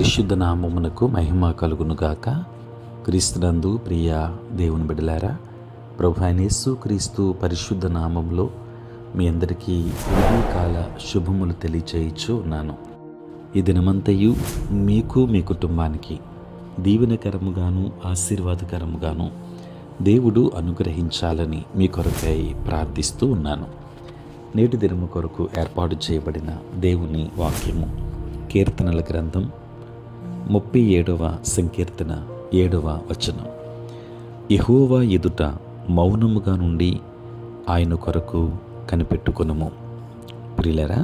పరిశుద్ధ నామమునకు మహిమ కలుగునుగాక. క్రీస్తునందు ప్రియ దేవుని బిడ్డలారా, ప్రభు అయిన యేసు క్రీస్తు పరిశుద్ధ నామంలో మీ అందరికీ ఉదయకాల శుభములు తెలియచేయచ్చు ఉన్నాను. ఈ దినమంతయు మీకు మీ కుటుంబానికి దీవెనకరముగాను ఆశీర్వాదకరముగాను దేవుడు అనుగ్రహించాలని మీ కొరకై ప్రార్థిస్తూ ఉన్నాను. నేటి దినము కొరకు ఏర్పాటు చేయబడిన దేవుని వాక్యము కీర్తనల గ్రంథం 37వ సంకీర్తన 7వ వచనం. యెహోవా ఎదుట మౌనముగా నుండి ఆయన కొరకు కనిపెట్టుకొనుము. ప్రియులారా,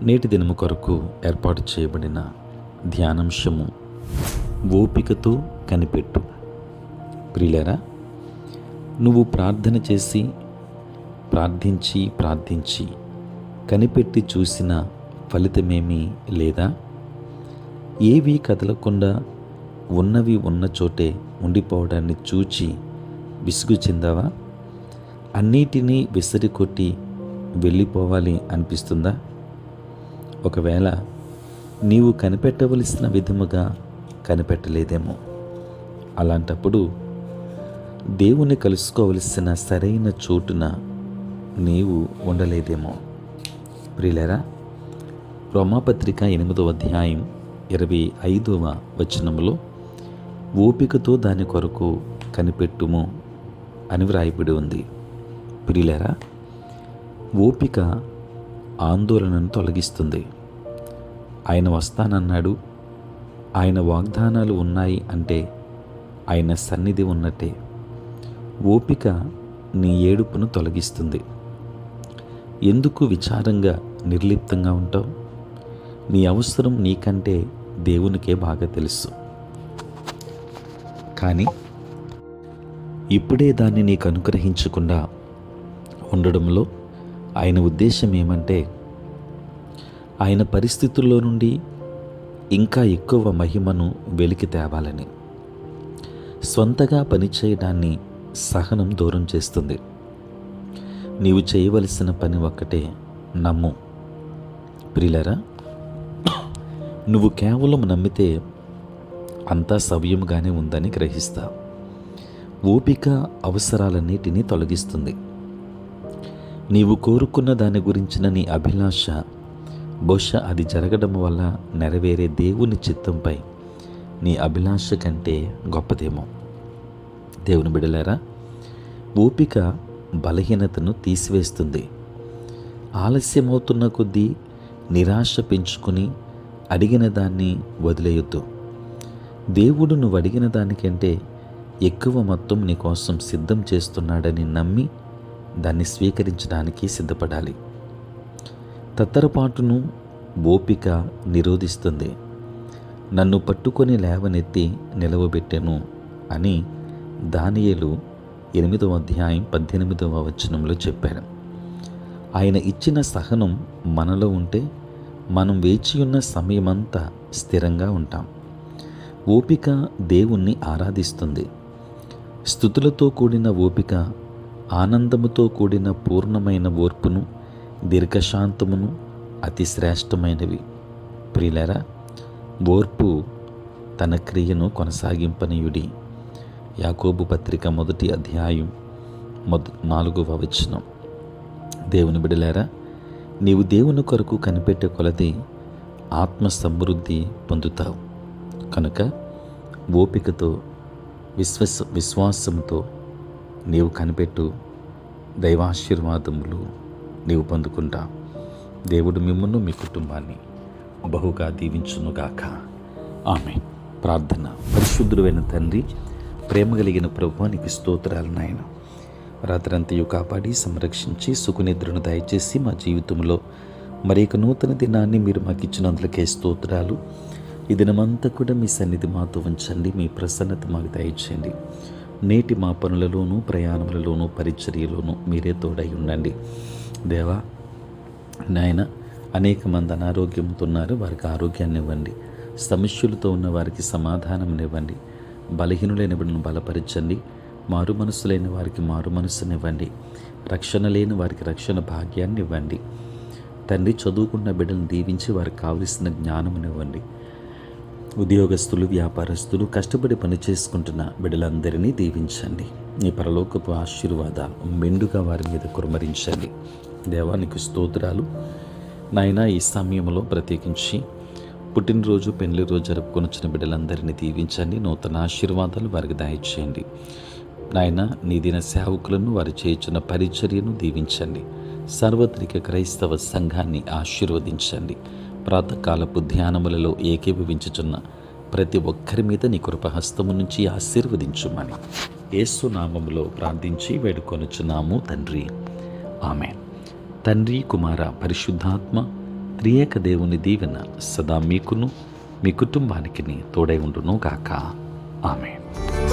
నేటి దినము కొరకు ఏర్పాటు చేయబడిన ధ్యానాంశము ఓపికతో కనిపెట్టు. ప్రియులారా, నువ్వు ప్రార్థన చేసి ప్రార్థించి కనిపెట్టి చూసిన ఫలితమేమీ లేదా? ఏవీ కదలకుండా ఉన్నవి ఉన్న చోటే ఉండిపోవడాన్ని చూచి విసుగు చెందావా? అన్నిటినీ విసిరికొట్టి వెళ్ళిపోవాలి అనిపిస్తుందా? ఒకవేళ నీవు కనిపెట్టవలసిన విధముగా కనిపెట్టలేదేమో. అలాంటప్పుడు దేవుని కలుసుకోవలసిన సరైన చోటున నీవు ఉండలేదేమో. ప్రియులారా, రోమాపత్రిక 8వ అధ్యాయం 25వ వచనంలో ఓపికతో దాని కొరకు కనిపెట్టుము అని వ్రాయబడి ఉంది. ప్రియులారా, ఓపిక ఆందోళనను తొలగిస్తుంది. ఆయన వస్తానన్నాడు, ఆయన వాగ్దానాలు ఉన్నాయి అంటే ఆయన సన్నిధి ఉన్నట్టే. ఓపిక నీ ఏడుపును తొలగిస్తుంది. ఎందుకు విచారంగా నిర్లిప్తంగా ఉంటావు? నీ అవసరం నీకంటే దేవునికే బాగా తెలుసు. కానీ ఇప్పుడే దాన్ని నీకు అనుగ్రహించకుండా ఉండడంలో ఆయన ఉద్దేశం ఏమంటే, ఆయన పరిస్థితుల్లో నుండి ఇంకా ఎక్కువ మహిమను వెలికి తేవాలని. స్వంతగా పనిచేయడాన్ని సహనం దూరం చేస్తుంది. నీవు చేయవలసిన పని ఒక్కటే, నమ్ము. ప్రియులారా, నువ్వు కేవలం నమ్మితే అంతా సవ్యముగానే ఉందని గ్రహిస్తా. ఓపిక అవసరాలన్నిటినీ తొలగిస్తుంది. నీవు కోరుకున్న దాని గురించిన నీ అభిలాష బహుశా అది జరగడం వల్ల నెరవేరే దేవుని చిత్తంపై నీ అభిలాష కంటే గొప్పదేమో. దేవుని బిడ్డలారా, ఓపిక బలహీనతను తీసివేస్తుంది. ఆలస్యమవుతున్న కొద్దీ నిరాశ పెంచుకుని అడిగిన దాన్ని వదిలేయొద్దు. దేవుడు నువ్వు అడిగిన దానికంటే ఎక్కువ మొత్తం నీ కోసం సిద్ధం చేస్తున్నాడని నమ్మి దాన్ని స్వీకరించడానికి సిద్ధపడాలి. తత్తరపాటును ఓపిక నిరోధిస్తుంది. నన్ను పట్టుకొని లేవనెత్తి నిలవబెట్టెను అని దానియేలు 8వ అధ్యాయం 18వ వచనంలో చెప్పాడు. ఆయన ఇచ్చిన సహనం మనలో ఉంటే మనం వేచియున్న సమయమంతా స్థిరంగా ఉంటాం. ఓపిక దేవుణ్ణి ఆరాధిస్తుంది. స్తుతులతో కూడిన ఓపిక ఆనందముతో కూడిన పూర్ణమైన ఓర్పును, దీర్ఘశాంతమును అతి శ్రేష్టమైనవి. ప్రియులారా, ఓర్పు తన క్రియను కొనసాగింపనీయుడి. యాకోబు పత్రిక 1వ అధ్యాయం 4వ వచనం. దేవుని బిడ్డలారా, నీవు దేవుని కొరకు కనిపెట్టే కొలది ఆత్మ సమృద్ధి పొందుతావు. కనుక ఓపికతో విశ్వాసంతో నీవు కనిపెట్టు. దైవాశీర్వాదములు నీవు పొందుకుంటావు. దేవుడు మిమ్మును మీ కుటుంబాన్ని బహుగా దీవించునుగాక. ఆమేన్. ప్రార్థన. పరిశుద్ధుడైన తండ్రి, ప్రేమ కలిగిన ప్రభువా, నీకు స్తోత్రాలు నాయన. రాత్రంతయు కాపాడి సంరక్షించి సుఖనిద్రను దయచేసి మా జీవితంలో మరి ఒక నూతన దినాన్ని మీరు మాకు ఇచ్చినందులకే స్తోత్రాలు. ఈ దినమంతా కూడా మీ సన్నిధి మాతో ఉంచండి. మీ ప్రసన్నత మాకు దయచేయండి. నేటి మా పనులలోనూ ప్రయాణములలోనూ పరిచర్యలోనూ మీరే తోడై ఉండండి. దేవా నాయన, అనేక మంది అనారోగ్యంతో ఉన్నారు, వారికి ఆరోగ్యాన్ని ఇవ్వండి. సమస్యలతో ఉన్న వారికి సమాధానం ఇవ్వండి. బలహీనులైన బిడ్డను బలపరచండి. మారు మనసు లేని వారికి మారు మనసునివ్వండి. రక్షణ లేని వారికి రక్షణ భాగ్యాన్ని ఇవ్వండి. తండ్రి, చదువుకున్న బిడ్డలను దీవించి వారికి కావలసిన జ్ఞానమునివ్వండి. ఉద్యోగస్తులు, వ్యాపారస్తులు, కష్టపడి పని చేసుకుంటున్న బిడ్డలందరినీ దీవించండి. నీ పరలోకపు ఆశీర్వాదాలు మెండుగా వారి మీద కురమరించండి. దేవానికి స్తోత్రాలు. నాయన, ఈ సమయంలో ప్రత్యేకించి పుట్టినరోజు, పెళ్లి రోజు జరుపుకొనిచ్చిన బిడ్డలందరినీ దీవించండి. నూతన ఆశీర్వాదాలు వారికి దయచేయండి. నాయన, నీ దిన సేవకులను, వారు చేయుచున్న పరిచర్యను దీవించండి. సార్వత్రిక క్రైస్తవ సంఘాన్ని ఆశీర్వదించండి. ప్రాతకాలపు ధ్యానములలో ఏకీభవించుచున్న ప్రతి ఒక్కరి మీద నీ కృపహస్తము నుంచి ఆశీర్వదించుమని యేసు నామములో ప్రార్థించి వేడుకొనుచున్నాము తండ్రి. ఆమేన్. తండ్రి, కుమార, పరిశుద్ధాత్మ త్రియేక దేవుని దీవెన సదా మీకును మీ కుటుంబానికి తోడై ఉండును గాక. ఆమేన్.